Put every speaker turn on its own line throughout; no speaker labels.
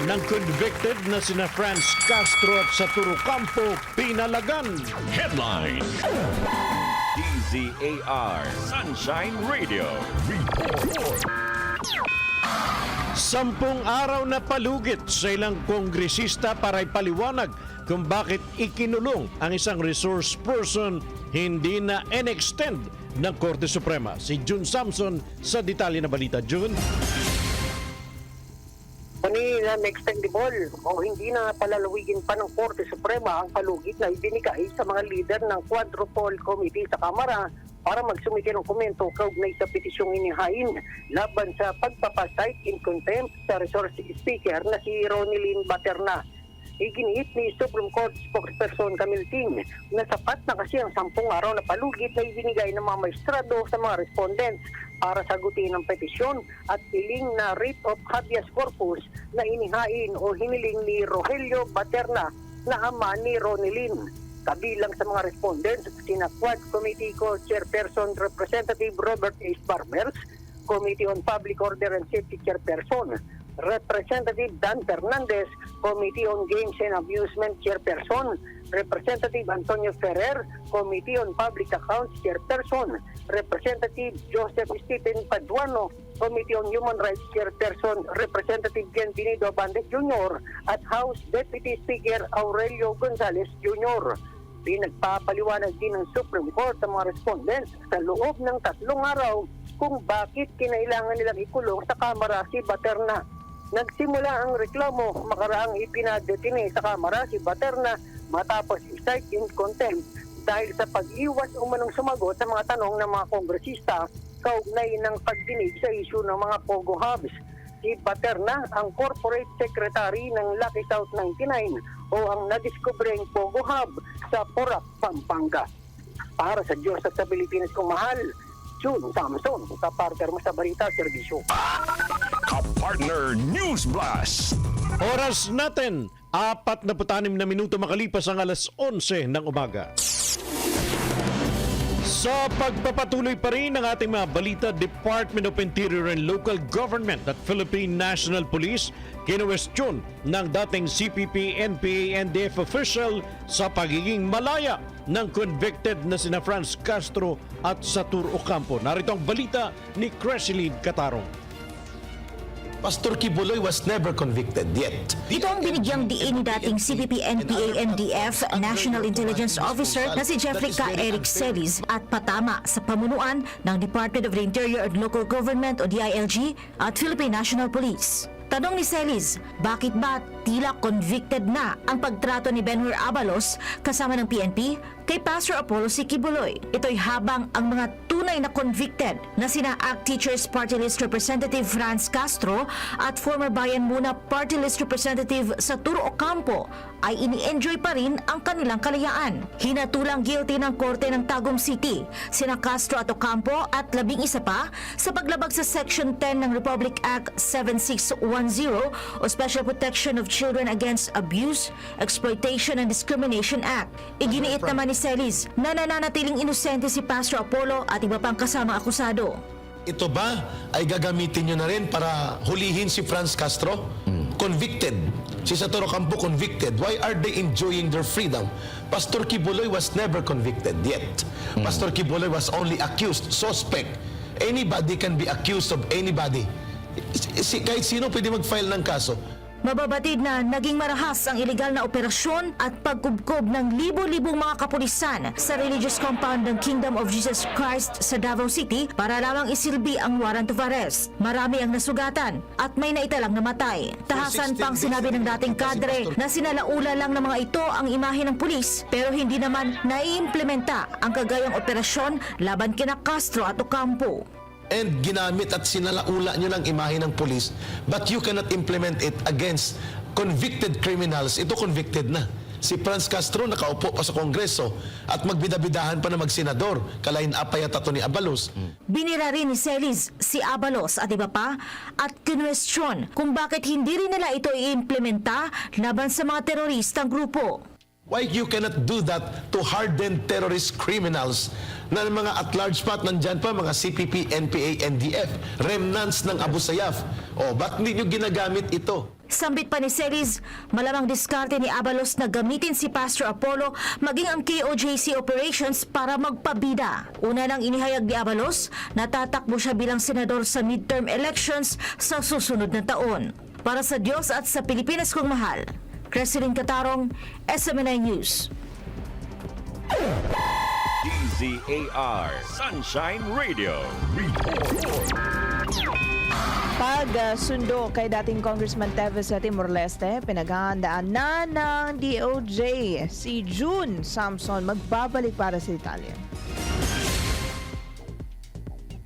ng convicted na sina Franz Castro at Saturo Campo pinalagan.
Headline. DZAR Sunshine Radio. Report.
10 araw na palugit sa ilang kongresista para ipaliwanag kung bakit ikinulong ang isang resource person hindi na in-extend ng Korte Suprema. Si June Samson sa detalye na balita. June?
Na extendable o hindi na palalawigin pa ng Korte Suprema ang palugit na ibinigay sa mga lider ng Quadruple Committee sa Kamara para magsumite ng komento kaugnay sa petisyong inihain laban sa pagpapasight in contempt sa Resource Speaker na si Ronilyn Baterna. Iginiit ni Supreme Court spokesperson Camille Ting na sapat na kasi ang 10 araw na palugit na ibinigay ng mga maestrado sa mga respondents para sagutin ang petisyon at piling na writ of habeas corpus na inihain o hiniling ni Rogelio Baterna na ama ni Ronilyn. Kabilang sa mga respondents, sina Quad Committee Co-Chairperson Representative Robert H. Barbers, Committee on Public Order and Safety Chairperson, Representative Dan Fernandez, Committee on Games and Amusement Chairperson, Representative Antonio Ferrer, Committee on Public Accounts Chairperson, Representative Joseph Stephen Paduano, Committee on Human Rights Chairperson, Representative Bienvenido Abante Jr. at House Deputy Speaker Aurelio Gonzalez Jr. Pinagpapaliwanag din ng Supreme Court ang mga respondents sa loob ng 3 araw kung bakit kinailangan nilang ikulong sa Kamara si Baterna. Nagsimula ang reklamo makaraang ipinadetine sa Kamara si Baterna matapos i-cite in contempt dahil sa pag-iwas umanong sumagot sa mga tanong ng mga kongresista kaugnay ng pagdinig sa isyu ng mga Pogo Hubs. Si Baterna ang corporate secretary ng Lucky South 99 o ang nadiskubreng Pogo Hub sa Porac, Pampanga. Para sa Diyos at sa Pilipinas kong mahal, June Samson, kapartner mo sa Balita Serbisyo.
Kapartner News Blast.
Oras natin, 46 na minuto makalipas ang alas 11 ng umaga. Sa pagpapatuloy pa rin ng ating mga balita, Department of Interior and Local Government at Philippine National Police kinuwestiyon ng dating CPP, NPA, NDF official sa pagiging malaya ng convicted na sina Franz Castro at Saturo Campo. Narito ang balita ni Cresceline Catarong.
Pastor Kibuloy was never convicted yet.
Ito ang binigyang diin ni dating CPP, NPA, NDF National Intelligence Officer na si Jeffrey K. Eric Celis at patama sa pamunuan ng Department of the Interior and Local Government o DILG at Philippine National Police. Tanong ni Celis, bakit ba tila convicted na ang pagtrato ni Benhur Abalos kasama ng PNP kay Pastor Apollo C. Kibuloy? Ito'y habang ang mga tunay na convicted na sina ACT Teachers Party List Representative Franz Castro at former Bayan Muna Party List Representative Saturo Campo ay ini-enjoy pa rin ang kanilang kalayaan. Hinatulang guilty ng Korte ng Tagum City sina Castro at Ocampo at 11 pa sa paglabag sa Section 10 ng Republic Act 7610 o Special Protection of Children Against Abuse, Exploitation and Discrimination Act. Iginiit naman ni Celis na nananatiling inosente si Pastor Apollo at iba pang kasama akusado.
Ito ba ay gagamitin nyo na rin para hulihin si Franz Castro? Convicted. Si Saturo Campo convicted. Why are they enjoying their freedom? Pastor Kibuloy was never convicted yet. Pastor Kibuloy was only accused, suspect. Anybody can be accused of anybody. Kahit sino pwede mag-file ng kaso.
Mababatid na naging marahas ang ilegal na operasyon at pagkubkob ng libo-libong mga kapulisan sa religious compound ng Kingdom of Jesus Christ sa Davao City para lamang isilbi ang warrant of arrest. Marami ang nasugatan at may naitalang namatay. Tahasan pang sinabi ng dating kadre na sinalaula lang ng mga ito ang imahe ng pulis pero hindi naman naiimplementa ang kagayang operasyon laban kina Castro at Ocampo.
And ginamit at sinalaula nyo ng imahe ng pulis, but you cannot implement it against convicted criminals. Ito convicted na. Si Franz Castro nakaupo pa sa Kongreso at magbidabidahan pa na magsenador, kalain apay at ato ni Abalos.
Binira rin ni Celis si Abalos at iba pa at kinwestiyon kung bakit hindi rin nila ito i-implementa laban sa mga teroristang grupo.
Why you cannot do that to hardened terrorist criminals na mga at-large pa at nandyan pa mga CPP, NPA, NDF, remnants ng Abu Sayyaf? O, ba't hindi nyo ginagamit ito?
Sambit pa ni Celis, malamang diskarte ni Abalos na gamitin si Pastor Apollo maging ang KOJC operations para magpabida. Una nang inihayag ni Abalos, natatakbo siya bilang senador sa midterm elections sa susunod na taon. Para sa Diyos at sa Pilipinas kong mahal, Creseline Catarong, SMNI News.
DZAR Sunshine Radio. Report.
Pag-sundo kay dating Congressman Teves sa Timor-Leste, pinaghahandaan na ng DOJ. Si June Samson magbabalik para sa Italia.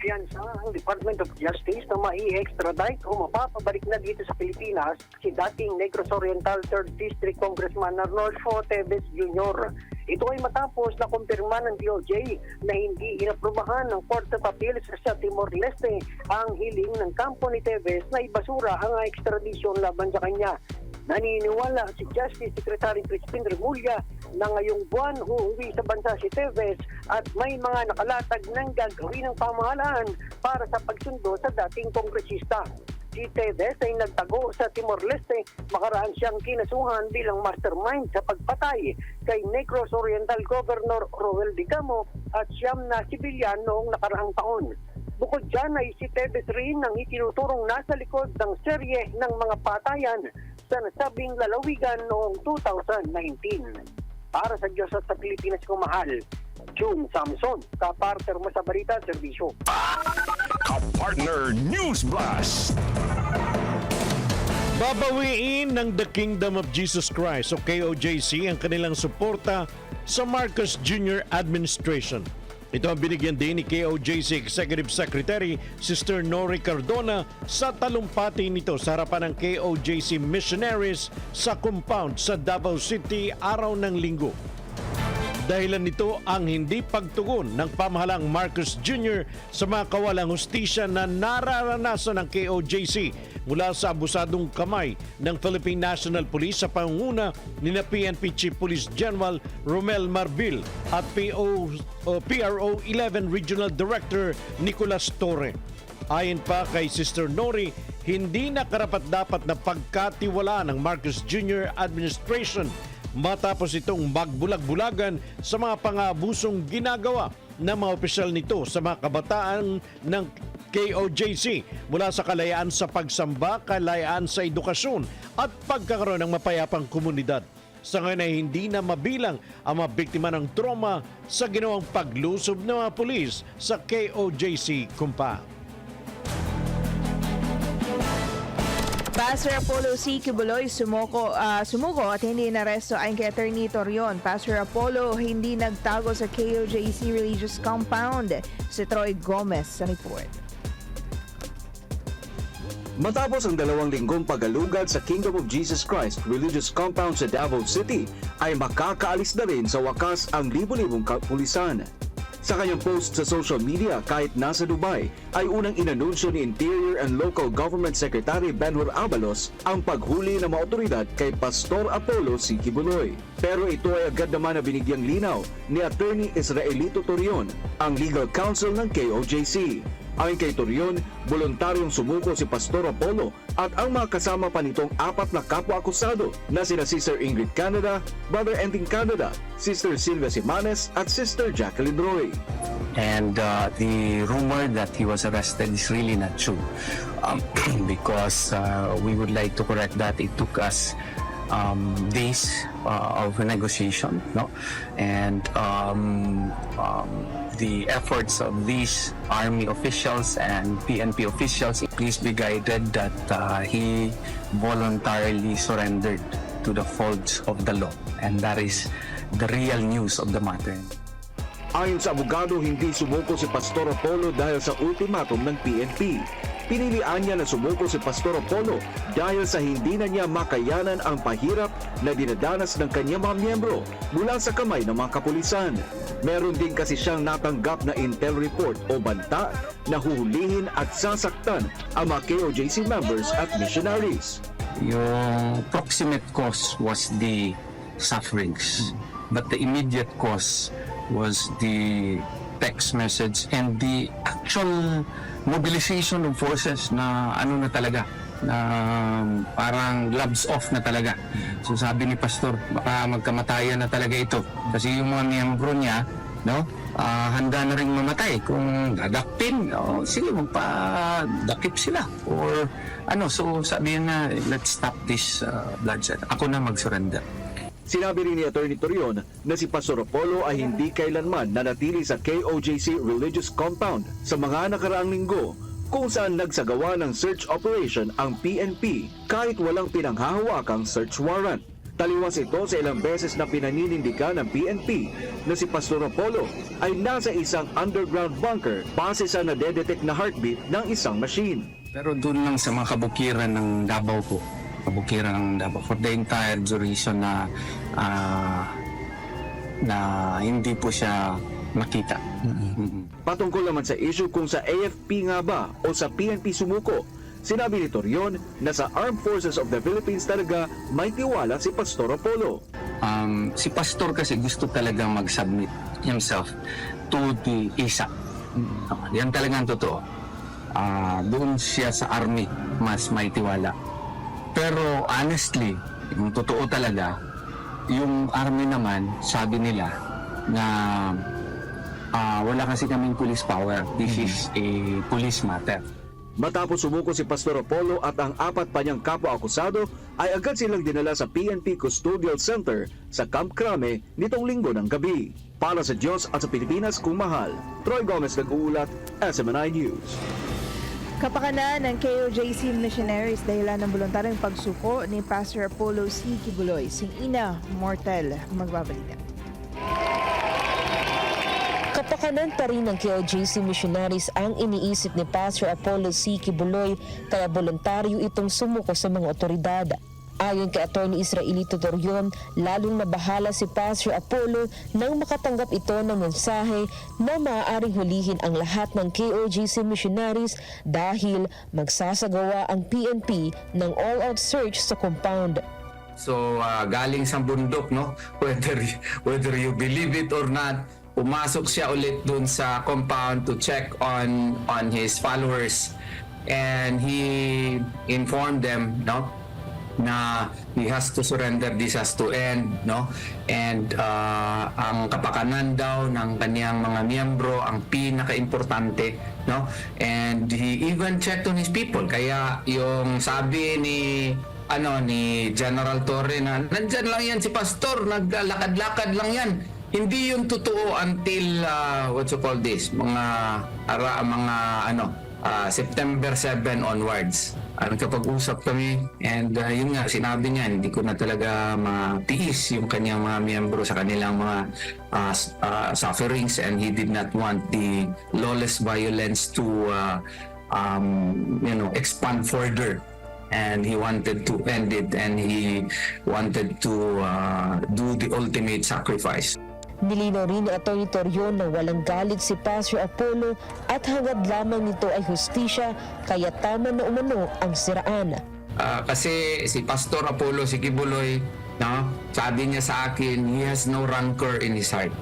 Piyansa ang Department of Justice na mai-extradite o mapapabalik na dito sa Pilipinas si dating Negros Oriental 3rd District Congressman Arnolfo Teves Jr. Ito ay matapos na kumpirma ng DOJ na hindi inaprubahan ng Court of Appeals sa Timor-Leste ang hiling ng kampo ni Teves na ibasura ang extradition laban sa kanya. Naniniwala si Justice Secretary Crispin Remulla na ngayong buwan uuwi sa bansa si Teves at may mga nakalatag ng gagawin ng pamahalaan para sa pagsundo sa dating kongresista. Si Teves ay nagtago sa Timor-Leste, makaraan siyang kinasuhan bilang mastermind sa pagpatay kay Negros Oriental Governor Roel Dicamo at siyam na sibilyan noong nakaraang taon. Bukod dyan ay si Teves rin ang itinuturong nasa likod ng serye ng mga patayan sa nasabing lalawigan noong 2019. Para sa Diyos at sa Pilipinas kong mahal, June Samson, kapartner mo sa Balita at Serbisyo.
Kapartner News Blast.
Babawiin ng The Kingdom of Jesus Christ o KOJC ang kanilang suporta sa Marcos Jr. administration. Ito ang binigyan din ni KOJC Executive Secretary Sister Nori Cardona sa talumpati nito sa harapan ng KOJC missionaries sa compound sa Davao City araw ng Linggo. Dahilan nito ang hindi pagtugon ng pamahalang Marcos Jr. sa mga kawalang hustisya na nararanasan ng KOJC mula sa abusadong kamay ng Philippine National Police sa pangunguna ni PNP Chief Police General Romel Marbil at PRO 11 Regional Director Nicolas Torre. Ayon pa kay Sister Nori, hindi na karapat-dapat na pagkatiwalaan ng Marcos Jr. administration matapos itong magbulag-bulagan sa mga pang-aabusong ginagawa ng mga opisyal nito sa mga kabataan ng KOJC mula sa kalayaan sa pagsamba, kalayaan sa edukasyon at pagkakaroon ng mapayapang komunidad. Sa ngayon ay hindi na mabilang ang mga biktima ng trauma sa ginawang paglusob ng mga pulis sa KOJC compound.
Pastor Apollo C. Kibuloy sumuko at hindi inaresto ayon kay Attorney Torion. Pastor Apollo hindi nagtago sa KOJC Religious Compound. Si Troy Gomez sa report.
Matapos ang 2 linggong pag-alugad sa Kingdom of Jesus Christ Religious Compound sa Davao City, ay makakaalis na rin sa wakas ang libo-libong kapulisan. Sa kanyang post sa social media kahit nasa Dubai, ay unang inanunsyo ni Interior and Local Government Secretary Benhur Abalos ang paghuli ng mga otoridad kay Pastor Apollo C. Kibuloy. Pero ito ay agad naman na binigyang linaw ni Attorney Israelito Torion, ang legal counsel ng KOJC. Ayon kay Torion, voluntaryong sumuko si Pastor Apollo at ang mga kasama pa nitong 4 na kapwa-akusado na sina Sister Ingrid Canada, Brother Ending Canada, Sister Silvia Simanes at Sister Jacqueline Roy.
And the rumor that he was arrested is really not true, because we would like to correct that. It took us days of negotiation, no, and the efforts of these army officials and PNP officials. Please be guided that he voluntarily surrendered to the folds of the law, and that is the real news of the matter.
Ayon sa abogado, hindi sumuko si Pastor Apollo dahil sa ultimatum ng PNP. Pinilian niya na sumuko si Pastor Apollo dahil sa hindi na niya makayanan ang pahirap na dinadanas ng kanyang mga miyembro mula sa kamay ng mga kapulisan. Meron din kasi siyang natanggap na intel report o banta na huhulihin at sasaktan ang mga KOJC members at missionaries.
Yung proximate cause was the sufferings, but the immediate cause was the text message and the actual mobilization of forces na ano na talaga, parang gloves off na talaga. So sabi ni Pastor, baka magkamatayan na talaga ito. Kasi yung mga miyembro niya, no, handa na rin mamatay. Kung dadakpin, sige, magpadakip sila. Or ano, so sabi na, let's stop this bloodshed. Ako na mag-surrender.
Sinabi rin ni Atty. Torion na si Pastor Apollo ay hindi kailanman nanatili sa KOJC Religious Compound sa mga nakaraang linggo kung saan nagsagawa ng search operation ang PNP kahit walang pinanghahawakang search warrant. Taliwas ito sa ilang beses na pinaninindigan ng PNP na si Pastor Apollo ay nasa isang underground bunker base sa nadedetect na heartbeat ng isang machine.
Pero doon lang sa mga kabukiran ng Davao po. Kabukiran ng Davao for the entire duration na hindi po siya makita.
Patungkol naman sa issue kung sa AFP nga ba o sa PNP sumuko, sinabi ni Torion na sa Armed Forces of the Philippines talaga may tiwala si Pastor Apollo.
Si Pastor kasi gusto talaga mag-submit himself to the ISAC. Yan talagang totoo. Doon siya sa army mas may tiwala. Pero honestly, yung totoo talaga, yung army naman, sabi nila na wala kasi kaming police power. This is a police matter.
Matapos sumuko si Pastor Apollo at ang 4 pa niyang kapwa-akusado ay agad silang dinala sa PNP Custodial Center sa Camp Crame nitong linggo ng gabi. Para sa Diyos at sa Pilipinas kung mahal, Troy Gomez nag-uulat, SMNI News.
Kapakanan ng KOJC Missionaries dahilan ng voluntaryong pagsuko ni Pastor Apollo C. Kibuloy. Sing Ina Mortel magbabalita.
Kapakanan pa rin ng KOJC Missionaries ang iniisip ni Pastor Apollo C. Kibuloy kaya voluntaryo itong sumuko sa mga otoridad. Ayon kay Atty. Israelito Torion, lalong nabahala si Pastor Apollo nang makatanggap ito ng mensahe na maaaring hulihin ang lahat ng KOJC missionaries dahil magsasagawa ang PNP ng all-out search sa compound.
So galing sa bundok, no? Whether you believe it or not, pumasok siya ulit dun sa compound to check on his followers, and he informed them, no, na he has to surrender, this has to end, no, and ang kapakanan daw ng kaniyang mga miyembro ang pinaka-importante, no, and he even checked on his people. Kaya yung sabi ni General Torre na nandyan lang yan si Pastor, naglalakad-lakad lang yan, hindi yun totoo until September 7 onwards. Nagkapag-usap kami, and yun nga, sinabi niya, hindi ko na talaga matiis yung kanyang mga miyembro sa kanilang mga sufferings, and he did not want the lawless violence to expand further. And he wanted to end it, and he wanted to do the ultimate sacrifice.
Nilinaw rin ni Atty. Torion na walang galit si Pastor Apollo at hangad lamang nito ay hustisya, kaya tama na umano ang siraan.
Kasi si Pastor Apollo, si Kibuloy, no, sabi niya sa akin, he has no rancor in his heart.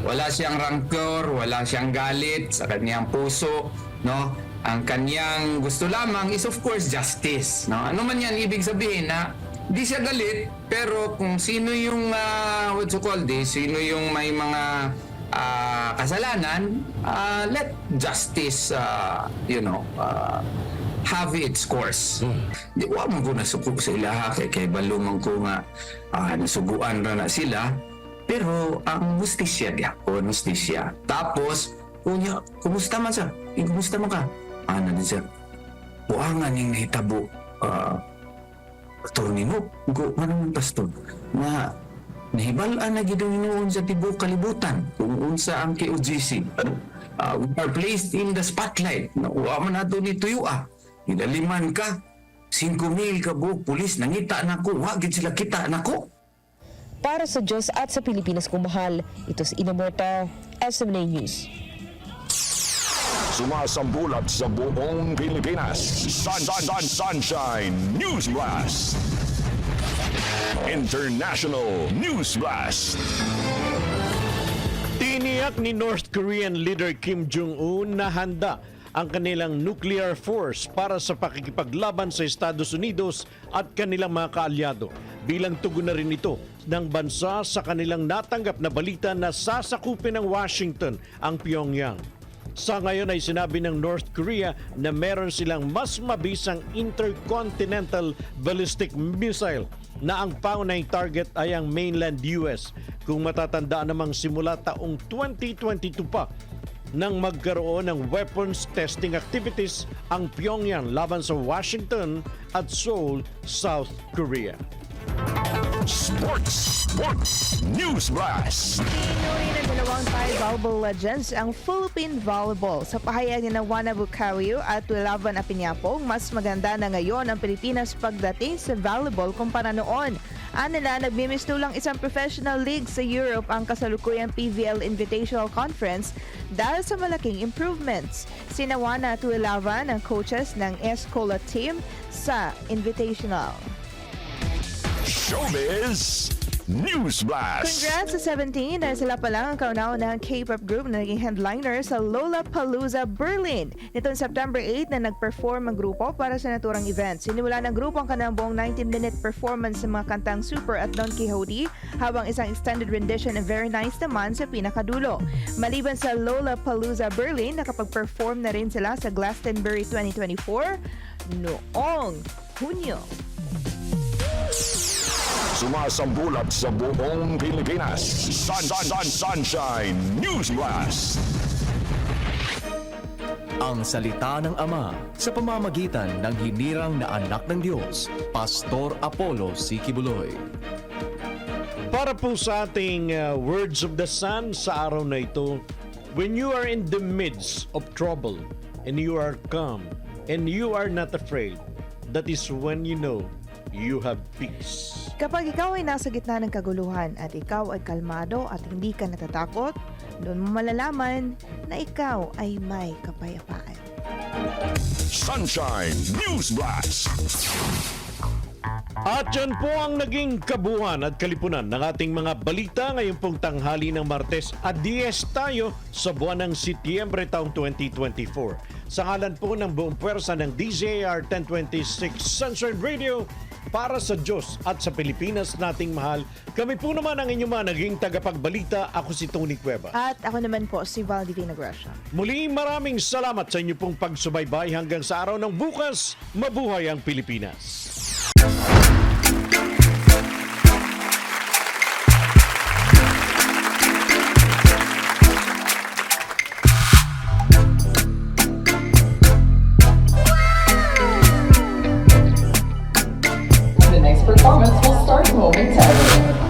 Wala siyang rancor, wala siyang galit sa kanyang puso, no. Ang kanyang gusto lamang is of course justice, no. Ano man yan ibig sabihin na di siya galit, pero kung sino yung sino yung may mga kasalanan, let justice have its course. Di wa man ko nasukok sa ilaha kay balumang ko nga nasuguan ra na sila, pero ang justisya diya o justisya. Tapos kunya, kumusta man sa? Kumusta man ka? Ana din siya. Buangan ning nahitabo Attorney mo, ko manang pastor, na nahibalaan na gidong noon sa tibok kalibutan kung unsa ang KOJC. We are placed in the spotlight. Nauwa man nato ni tuyua. Hinaliman ka, 5,000 ka buok pulis, nangita na ko, wagid sila kita na ko.
Para sa Diyos at sa Pilipinas kung mahal, ito si Ina Mortel, SMNA News.
Sumasambulat sa buong Pilipinas. Sunshine News Blast. International News Blast.
Tiniyak ni North Korean leader Kim Jong-un na handa ang kanilang nuclear force para sa pakikipaglaban sa Estados Unidos at kanilang mga kaalyado. Bilang tugon na rin ito ng bansa sa kanilang natanggap na balita na sasakupin ng Washington ang Pyongyang. Sa ngayon ay sinabi ng North Korea na meron silang mas mabisang intercontinental ballistic missile na ang paunahing target ay ang mainland US. Kung matatandaan namang simula taong 2022 pa nang magkaroon ng weapons testing activities ang Pyongyang laban sa Washington at Seoul, South Korea.
Sports News Blast.
Pinuri ng dalawang Thai volleyball legends ang Philippine volleyball. Sa pahayag ni Juana Bukawiu at Wilavan Apiñapong, mas maganda na ngayon ang Pilipinas pagdating sa volleyball kumpara noon. Anila, nagmimisto lang isang professional league sa Europe ang kasalukuyang PVL Invitational Conference dahil sa malaking improvements. Sina Juana at Wilavan ang coaches ng Escola team sa Invitational.
Showbiz News Blast.
Congrats sa 17 dahil sila pa lang ang kauna-unahang K-pop group na naging headliner sa Lollapalooza Berlin. Nitong September 8 na nag-perform ang grupo para sa naturang event. Sinimula ng grupo ang kanilang buong 19-minute performance sa mga kantang Super at Don Quixote habang isang extended rendition ng Very Nice naman sa pinakadulo. Maliban sa Lollapalooza Berlin, nakapag-perform na rin sila sa Glastonbury 2024 noong Hunyo.
Sumasambulat sa buong Pilipinas. Sunshine News Blast.
Ang salita ng Ama sa pamamagitan ng hinirang na anak ng Diyos, Pastor Apollo C. Kibuloy.
Para po sa ating words of the Sun sa araw na ito, when you are in the midst of trouble and you are calm and you are not afraid, that is when you know you have peace.
Kapag ikaw ay nasa gitna ng kaguluhan at ikaw ay kalmado at hindi ka natatakot, doon mo malalaman na ikaw ay may kapayapaan.
Sunshine News Blast.
At yan po ang naging kabuuan at kalipunan ng ating mga balita ngayong pong tanghali ng Martes at 10 tayo sa buwan ng Setyembre taong 2024. Sa ngalan po ng buong puwersa ng DZAR 1026 Sunshine Radio, para sa Diyos at sa Pilipinas nating mahal, kami po naman ang inyong mga naging tagapagbalita. Ako si Tony Cueva.
At ako naman po si Val Divina Gracia.
Muli maraming salamat sa inyo pong pagsubaybay hanggang sa araw ng bukas. Mabuhay ang Pilipinas!
The next performance will start momentarily.